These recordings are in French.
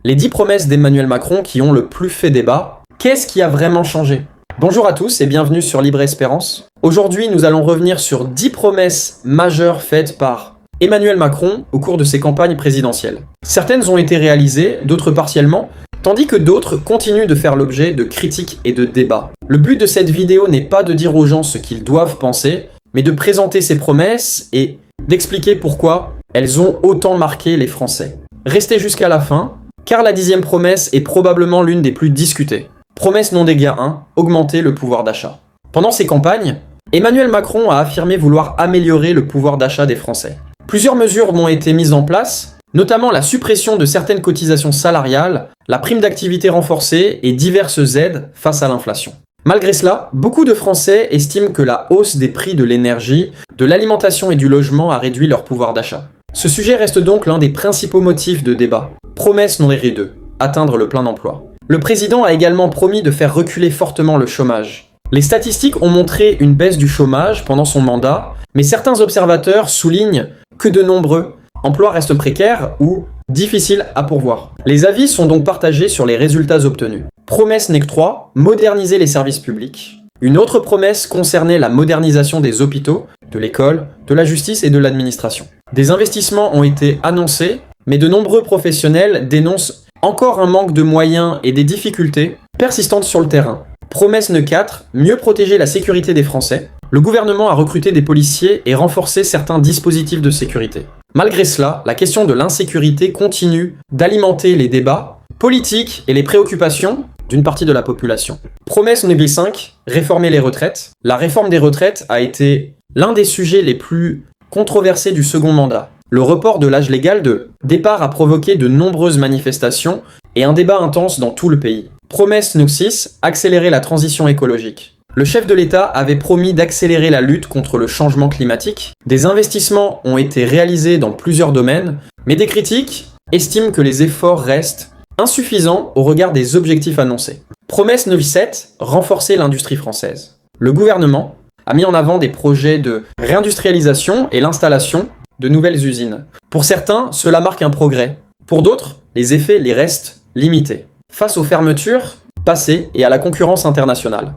Les 10 promesses d'Emmanuel Macron qui ont le plus fait débat. Qu'est-ce qui a vraiment changé? Bonjour à tous et bienvenue sur Libre Espérance. Aujourd'hui, nous allons revenir sur 10 promesses majeures faites par Emmanuel Macron au cours de ses campagnes présidentielles. Certaines ont été réalisées, d'autres partiellement, tandis que d'autres continuent de faire l'objet de critiques et de débats. Le but de cette vidéo n'est pas de dire aux gens ce qu'ils doivent penser, mais de présenter ces promesses et d'expliquer pourquoi elles ont autant marqué les Français. Restez jusqu'à la fin, car la 10e promesse est probablement l'une des plus discutées. Promesse non dégâts 1, augmenter le pouvoir d'achat. Pendant ses campagnes, Emmanuel Macron a affirmé vouloir améliorer le pouvoir d'achat des Français. Plusieurs mesures ont été mises en place, notamment la suppression de certaines cotisations salariales, la prime d'activité renforcée et diverses aides face à l'inflation. Malgré cela, beaucoup de Français estiment que la hausse des prix de l'énergie, de l'alimentation et du logement a réduit leur pouvoir d'achat. Ce sujet reste donc l'un des principaux motifs de débat. Promesse non dégâts 2, atteindre le plein emploi. Le président a également promis de faire reculer fortement le chômage. Les statistiques ont montré une baisse du chômage pendant son mandat, mais certains observateurs soulignent que de nombreux emplois restent précaires ou difficiles à pourvoir. Les avis sont donc partagés sur les résultats obtenus. Promesse NEC 3, moderniser les services publics. Une autre promesse concernait la modernisation des hôpitaux, de l'école, de la justice et de l'administration. Des investissements ont été annoncés, mais de nombreux professionnels dénoncent encore un manque de moyens et des difficultés persistantes sur le terrain. Promesse NEC 4, mieux protéger la sécurité des Français. Le gouvernement a recruté des policiers et renforcé certains dispositifs de sécurité. Malgré cela, la question de l'insécurité continue d'alimenter les débats politiques et les préoccupations d'une partie de la population. Promesse NEC 5, réformer les retraites. La réforme des retraites a été l'un des sujets les plus controversés du second mandat. Le report de l'âge légal de départ a provoqué de nombreuses manifestations et un débat intense dans tout le pays. Promesse NEC 6, accélérer la transition écologique. Le chef de l'État avait promis d'accélérer la lutte contre le changement climatique. Des investissements ont été réalisés dans plusieurs domaines, mais des critiques estiment que les efforts restent insuffisants au regard des objectifs annoncés. Promesse NEC 7, renforcer l'industrie française. Le gouvernement a mis en avant des projets de réindustrialisation et l'installation de nouvelles usines. Pour certains, cela marque un progrès. Pour d'autres, les effets les restent limités. Face aux fermetures passées et à la concurrence internationale.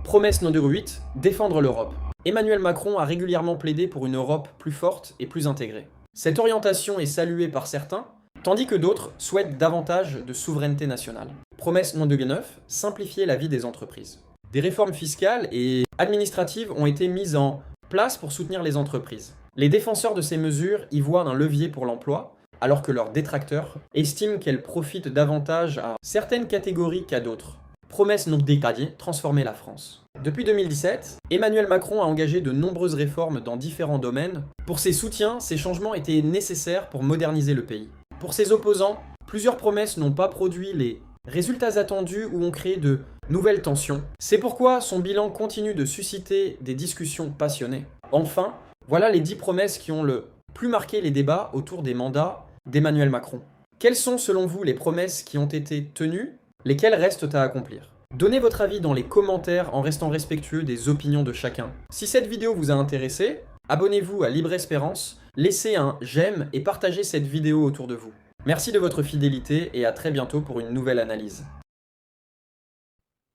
Promesse NEC 8, défendre l'Europe. Emmanuel Macron a régulièrement plaidé pour une Europe plus forte et plus intégrée. Cette orientation est saluée par certains, tandis que d'autres souhaitent davantage de souveraineté nationale. Promesse NEC 9, simplifier la vie des entreprises. Des réformes fiscales et administratives ont été mises en place pour soutenir les entreprises. Les défenseurs de ces mesures y voient un levier pour l'emploi, alors que leurs détracteurs estiment qu'elles profitent davantage à certaines catégories qu'à d'autres. Promesse NEC 10, transformer la France. Depuis 2017, Emmanuel Macron a engagé de nombreuses réformes dans différents domaines. Pour ses soutiens, ces changements étaient nécessaires pour moderniser le pays. Pour ses opposants, plusieurs promesses n'ont pas produit les résultats attendus ou ont créé de nouvelles tensions. C'est pourquoi son bilan continue de susciter des discussions passionnées. Enfin, voilà les 10 promesses qui ont le plus marqué les débats autour des mandats d'Emmanuel Macron. Quelles sont selon vous les promesses qui ont été tenues, lesquelles restent à accomplir? Donnez votre avis dans les commentaires en restant respectueux des opinions de chacun. Si cette vidéo vous a intéressé, abonnez-vous à Libre Espérance, laissez un j'aime et partagez cette vidéo autour de vous. Merci de votre fidélité et à très bientôt pour une nouvelle analyse.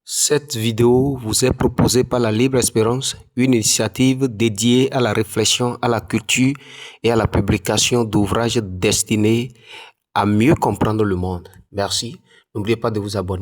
Cette vidéo vous est proposée par la Libre Espérance, une initiative dédiée à la réflexion, à la culture et à la publication d'ouvrages destinés à mieux comprendre le monde. Merci. N'oubliez pas de vous abonner.